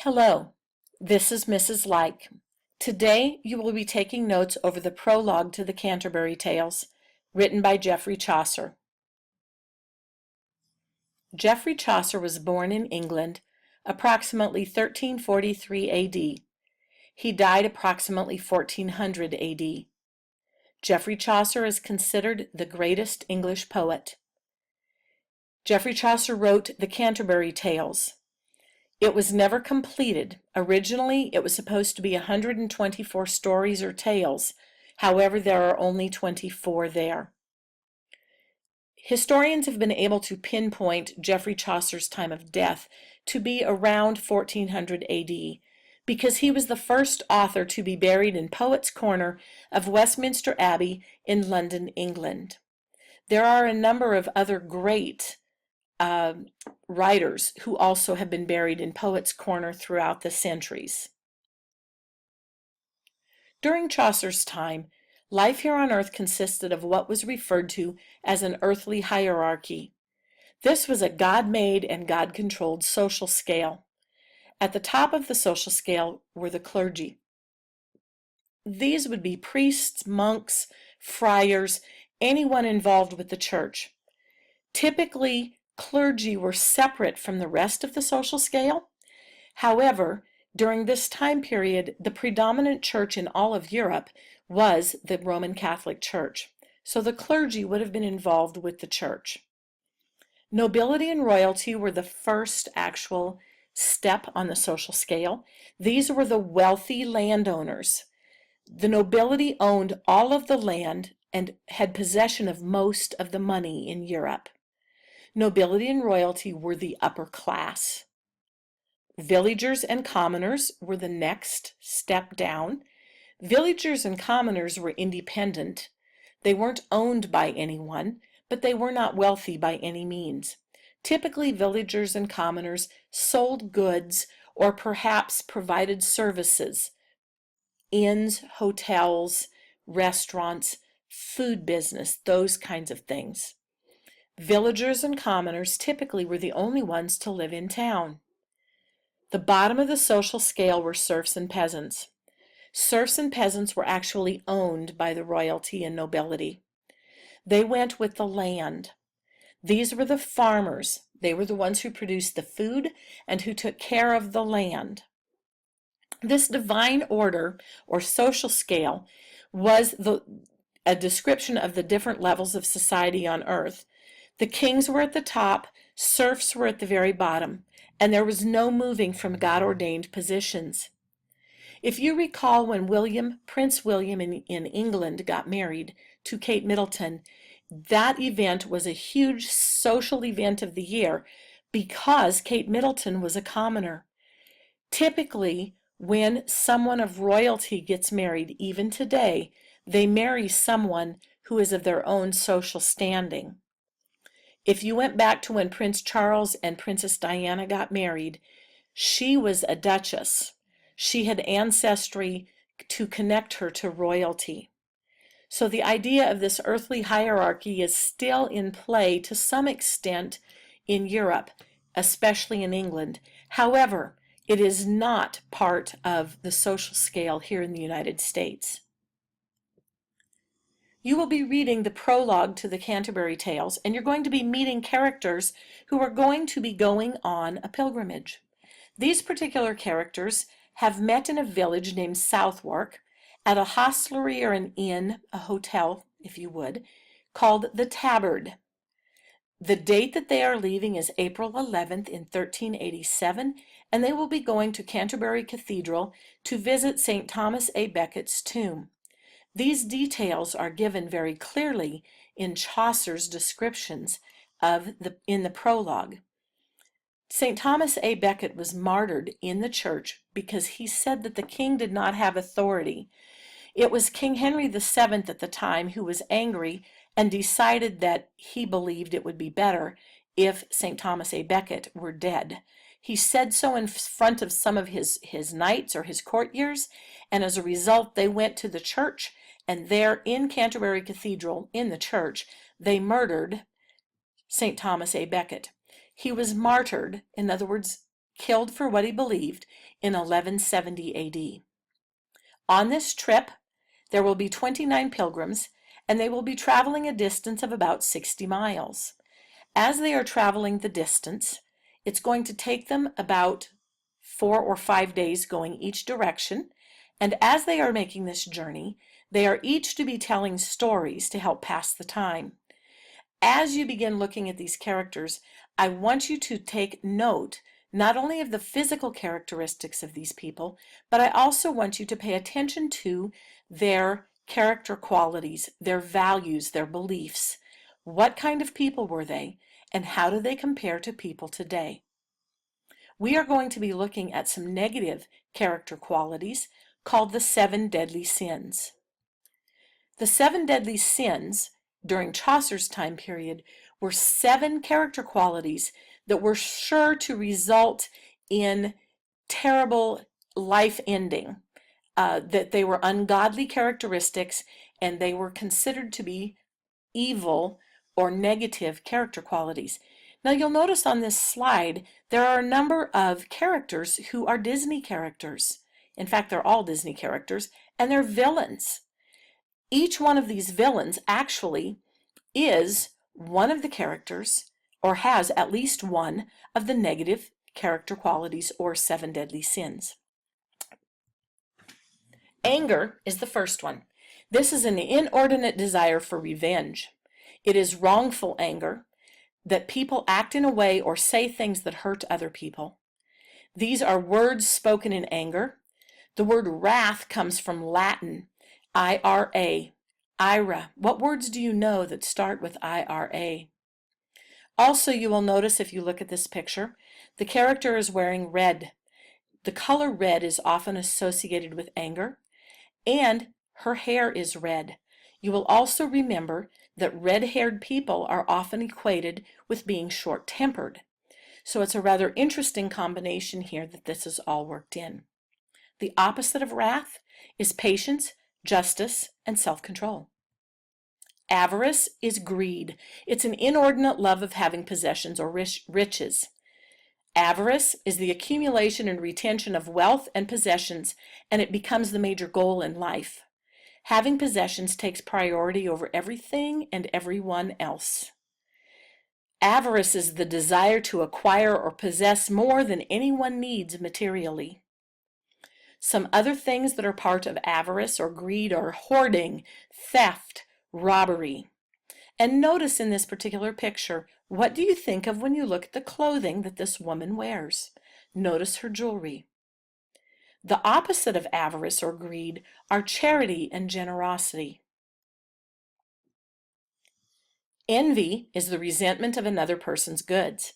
Hello, this is Mrs. Like. Today you will be taking notes over the prologue to the Canterbury Tales, written by Geoffrey Chaucer. Geoffrey Chaucer was born in England approximately 1343 AD. He died approximately 1400 AD. Geoffrey Chaucer is considered the greatest English poet. Geoffrey Chaucer wrote the Canterbury Tales. It was never completed. Originally, it was supposed to be 124 stories or tales. However, there are only 24 there. Historians have been able to pinpoint Geoffrey Chaucer's time of death to be around 1400 AD, because he was the first author to be buried in Poets' Corner of Westminster Abbey in London, England. There are a number of other great writers who also have been buried in Poets' Corner throughout the centuries. During Chaucer's time, life here on earth consisted of what was referred to as an earthly hierarchy. This was a God-made and God-controlled social scale. At the top of the social scale were the clergy. These would be priests, monks, friars, anyone involved with the church. Typically, clergy were separate from the rest of the social scale. However, during this time period, the predominant church in all of Europe was the Roman Catholic Church, so the clergy would have been involved with the church. Nobility and royalty were the first actual step on the social scale. These were the wealthy landowners. The nobility owned all of the land and had possession of most of the money in Europe. Nobility and royalty were the upper class. Villagers and commoners were the next step down. Villagers and commoners were independent. They weren't owned by anyone, but they were not wealthy by any means. Typically, villagers and commoners sold goods or perhaps provided services. Inns, hotels, restaurants, food business, those kinds of things. Villagers and commoners typically were the only ones to live in town. The bottom of the social scale were serfs and peasants. Serfs and peasants were actually owned by the royalty and nobility. They went with the land. These were the farmers. They were the ones who produced the food and who took care of the land. This divine order or social scale was a description of the different levels of society on earth. The kings were at the top, serfs were at the very bottom, and there was no moving from God-ordained positions. If you recall when Prince William in England got married to Kate Middleton, that event was a huge social event of the year because Kate Middleton was a commoner. Typically, when someone of royalty gets married, even today, they marry someone who is of their own social standing. If you went back to when Prince Charles and Princess Diana got married, she was a duchess. She had ancestry to connect her to royalty. So the idea of this earthly hierarchy is still in play to some extent in Europe, especially in England. However, it is not part of the social scale here in the United States. You will be reading the prologue to the Canterbury Tales, and you're going to be meeting characters who are going to be going on a pilgrimage. These particular characters have met in a village named Southwark at a hostelry or an inn, a hotel, if you would, called the Tabard. The date that they are leaving is April 11th in 1387, and they will be going to Canterbury Cathedral to visit St. Thomas A. Becket's tomb. These details are given very clearly in Chaucer's descriptions in the prologue. St. Thomas A. Becket was martyred in the church because he said that the king did not have authority. It was King Henry VII at the time who was angry and decided that he believed it would be better if St. Thomas A. Becket were dead. He said so in front of some of his knights or his courtiers, and as a result they went to the church, and there in Canterbury Cathedral, in the church, they murdered St. Thomas A. Becket. He was martyred, in other words, killed for what he believed in 1170 AD. On this trip, there will be 29 pilgrims, and they will be traveling a distance of about 60 miles. As they are traveling the distance, it's going to take them about 4 or 5 days going each direction, and as they are making this journey, they are each to be telling stories to help pass the time. As you begin looking at these characters, I want you to take note not only of the physical characteristics of these people, but I also want you to pay attention to their character qualities, their values, their beliefs. What kind of people were they, and how do they compare to people today? We are going to be looking at some negative character qualities called the 7 deadly sins. The 7 deadly sins during Chaucer's time period were 7 character qualities that were sure to result in terrible life ending, that they were ungodly characteristics and they were considered to be evil or negative character qualities. Now you'll notice on this slide there are a number of characters who are Disney characters. In fact, they're all Disney characters, and they're villains. Each one of these villains actually is one of the characters, or has at least one of the negative character qualities or 7 deadly sins. Anger is the first one. This is an inordinate desire for revenge. It is wrongful anger, that people act in a way or say things that hurt other people. These are words spoken in anger. The word wrath comes from Latin, ira, ira. What words do you know that start with ira? Also, you will notice if you look at this picture, the character is wearing red. The color red is often associated with anger, and her hair is red. You will also remember that red-haired people are often equated with being short-tempered. So it's a rather interesting combination here that this is all worked in. The opposite of wrath is patience, justice, and self-control. Avarice is greed. It's an inordinate love of having possessions or riches. Avarice is the accumulation and retention of wealth and possessions, and it becomes the major goal in life. Having possessions takes priority over everything and everyone else. Avarice is the desire to acquire or possess more than anyone needs materially. Some other things that are part of avarice or greed are hoarding, theft, robbery. And notice in this particular picture, what do you think of when you look at the clothing that this woman wears? Notice her jewelry. The opposite of avarice or greed are charity and generosity. Envy is the resentment of another person's goods.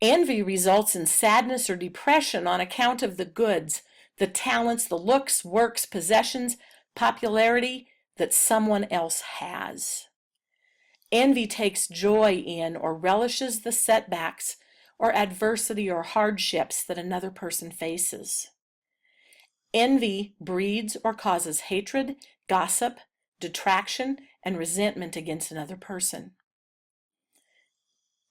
Envy results in sadness or depression on account of the goods, the talents, the looks, works, possessions, popularity that someone else has. Envy takes joy in or relishes the setbacks or adversity or hardships that another person faces. Envy breeds or causes hatred, gossip, detraction, and resentment against another person.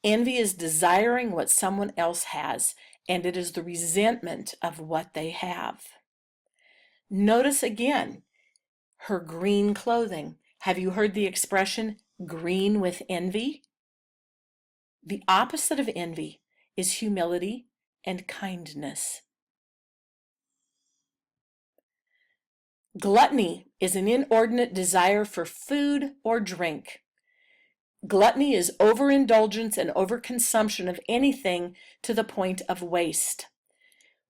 Envy is desiring what someone else has, and it is the resentment of what they have. Notice again her green clothing. Have you heard the expression green with envy? The opposite of envy is humility and kindness. Gluttony is an inordinate desire for food or drink. Gluttony is overindulgence and overconsumption of anything to the point of waste.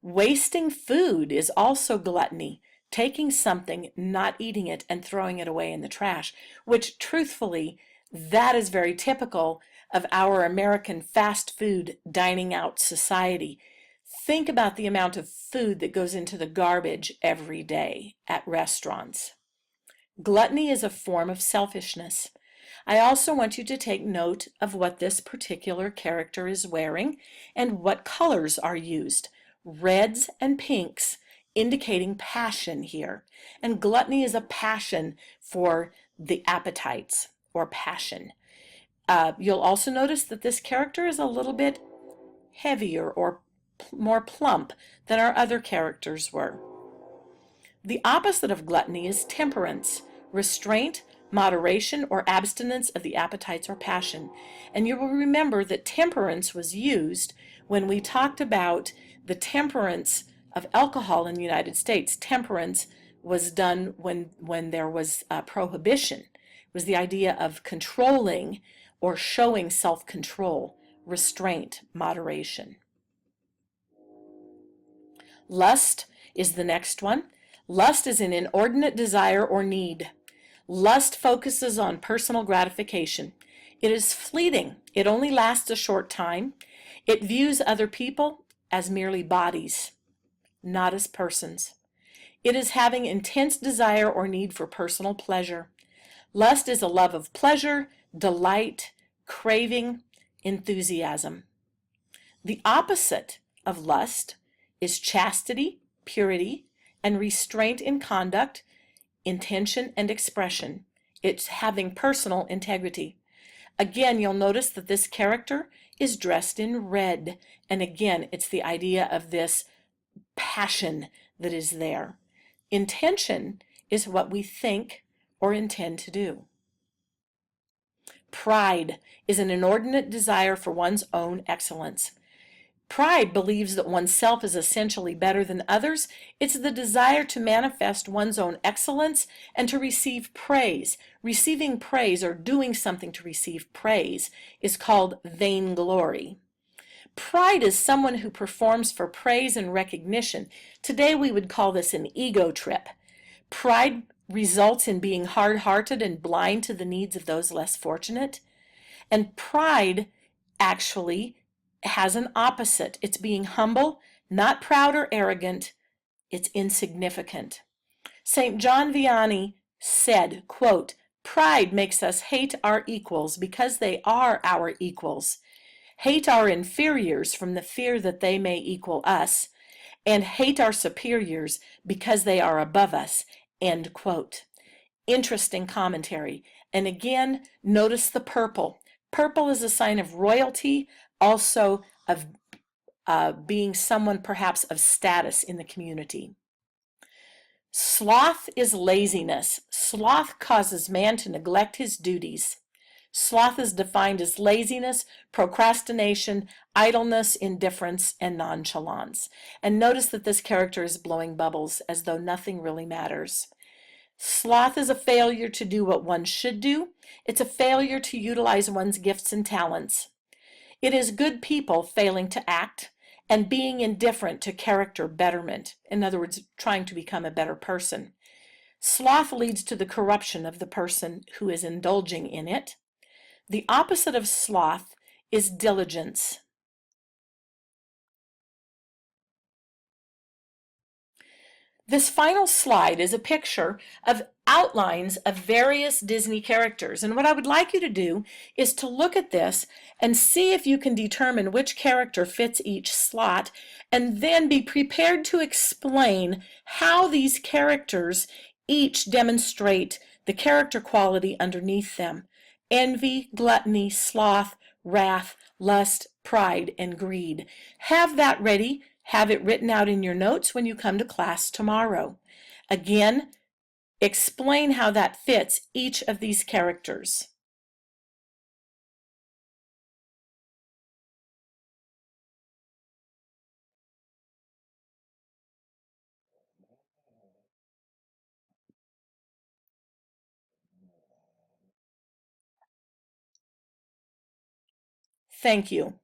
Wasting food is also gluttony, taking something, not eating it, and throwing it away in the trash, which truthfully, that is very typical of our American fast food dining out society. Think about the amount of food that goes into the garbage every day at restaurants. Gluttony is a form of selfishness. I also want you to take note of what this particular character is wearing and what colors are used. Reds and pinks indicating passion here. And gluttony is a passion for the appetites or passion. You'll also notice that this character is a little bit heavier, or more plump than our other characters were. The opposite of gluttony is temperance, restraint, moderation, or abstinence of the appetites or passion. And you will remember that temperance was used when we talked about the temperance of alcohol in the United States. Temperance was done when there was prohibition. It was the idea of controlling or showing self-control, restraint, moderation. Lust is the next one. Lust is an inordinate desire or need. Lust focuses on personal gratification. It is fleeting. It only lasts a short time. It views other people as merely bodies, not as persons. It is having intense desire or need for personal pleasure. Lust is a love of pleasure, delight, craving, enthusiasm. The opposite of lust is chastity, purity, and restraint in conduct, intention, and expression. It's having personal integrity. Again, you'll notice that this character is dressed in red. And again, it's the idea of this passion that is there. Intention is what we think or intend to do. Pride is an inordinate desire for one's own excellence. Pride believes that oneself is essentially better than others. It's the desire to manifest one's own excellence and to receive praise. Receiving praise or doing something to receive praise is called vainglory. Pride is someone who performs for praise and recognition. Today we would call this an ego trip. Pride results in being hard-hearted and blind to the needs of those less fortunate. And pride actually has an opposite. It's being humble, not proud or arrogant. It's insignificant. St. John Vianney said, quote, "Pride makes us hate our equals because they are our equals, hate our inferiors from the fear that they may equal us, and hate our superiors because they are above us," end quote. Interesting commentary. And again, notice the purple. Purple is a sign of royalty, also of being someone perhaps of status in the community. Sloth is laziness. Sloth causes man to neglect his duties. Sloth is defined as laziness, procrastination, idleness, indifference, and nonchalance. And notice that this character is blowing bubbles as though nothing really matters. Sloth is a failure to do what one should do. It's a failure to utilize one's gifts and talents. It is good people failing to act and being indifferent to character betterment. In other words, trying to become a better person. Sloth leads to the corruption of the person who is indulging in it. The opposite of sloth is diligence. This final slide is a picture of outlines of various Disney characters. And what I would like you to do is to look at this and see if you can determine which character fits each slot, and then be prepared to explain how these characters each demonstrate the character quality underneath them: envy, gluttony, sloth, wrath, lust, pride, and greed. Have that ready. Have it written out in your notes when you come to class tomorrow. Again, explain how that fits each of these characters. Thank you.